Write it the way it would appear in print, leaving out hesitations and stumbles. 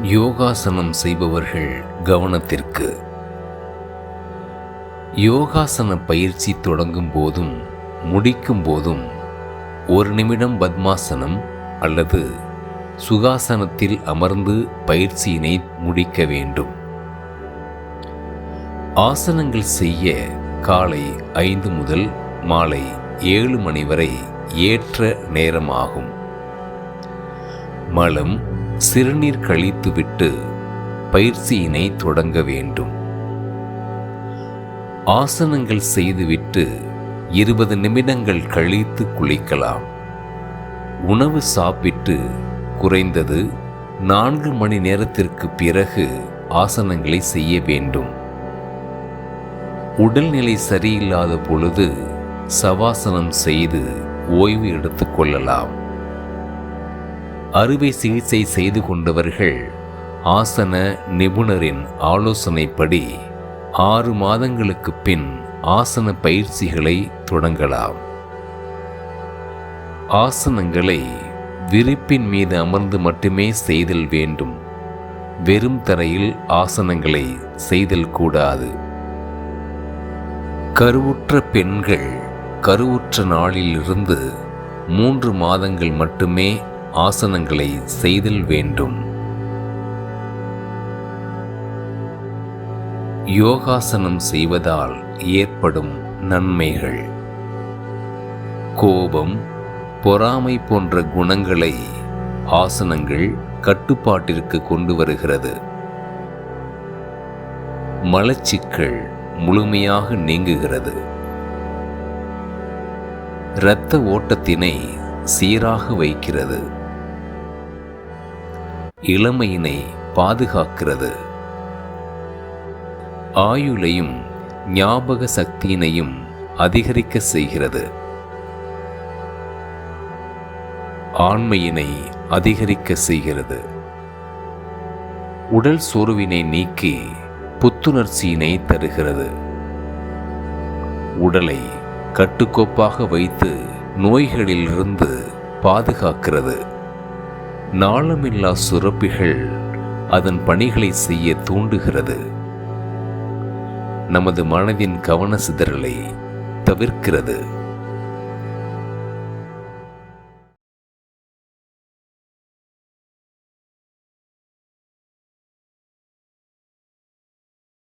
யோகாசனம் செய்பவர்கள் கவனத்திற்கு. யோகாசன பயிற்சி தொடங்கும் போதும் முடிக்கும் போதும் 1 நிமிடம் பத்மாசனம் அல்லது சுகாசனத்தில் அமர்ந்து பயிற்சியினை முடிக்க வேண்டும். ஆசனங்கள் செய்ய காலை 5 முதல் மாலை 7 மணி வரை ஏற்ற நேரமாகும். மலம் சிறுநீர் கழித்துவிட்டு பயிற்சியினை தொடங்க வேண்டும். ஆசனங்கள் செய்துவிட்டு 20 நிமிடங்கள் கழித்து குளிக்கலாம். உணவு சாப்பிட்டு குறைந்தது 4 மணி நேரத்திற்கு பிறகு ஆசனங்களை செய்ய வேண்டும். உடல்நிலை சரியில்லாத பொழுது சவாசனம் செய்து ஓய்வு எடுத்துக் கொள்ளலாம். அறுவை சிகிச்சை செய்து கொண்டவர்கள் ஆசன நிபுணரின் ஆலோசனைப்படி 6 மாதங்களுக்கு பின் ஆசன பயிற்சிகளை தொடங்கலாம். ஆசனங்களை விரிப்பின் மீது அமர்ந்து மட்டுமே செய்தல் வேண்டும். வெறும் தரையில் ஆசனங்களை செய்தல் கூடாது. கருவுற்ற பெண்கள் கருவுற்ற நாளிலிருந்து 3 மாதங்கள் மட்டுமே ஆசனங்களை செய்தல் வேண்டும். யோகாசனம் செய்வதால் ஏற்படும் நன்மைகள். கோபம், பொறாமை போன்ற குணங்களை ஆசனங்கள் கட்டுப்பாட்டிற்கு கொண்டு வருகிறது. மலச்சிக்கல் முழுமையாக நீங்குகிறது. இரத்த ஓட்டத்தினை சீராக வைக்கிறது. இளமையினை பாதுகாக்கிறது. ஆயுளையும் ஞாபக சக்தியினையும் அதிகரிக்க செய்கிறது. ஆண்மையினை அதிகரிக்க செய்கிறது. உடல் சோர்வினை நீக்கி புத்துணர்ச்சியினை தருகிறது. உடலை கட்டுக்கோப்பாக வைத்து நோய்களிலிருந்து பாதுகாக்கிறது. நாளமில்லா சுரப்பிகள் அதன் பணிகளை செய்ய தூண்டுகிறது. நமது மனதின் கவன சிதறலை தவிர்க்கிறது.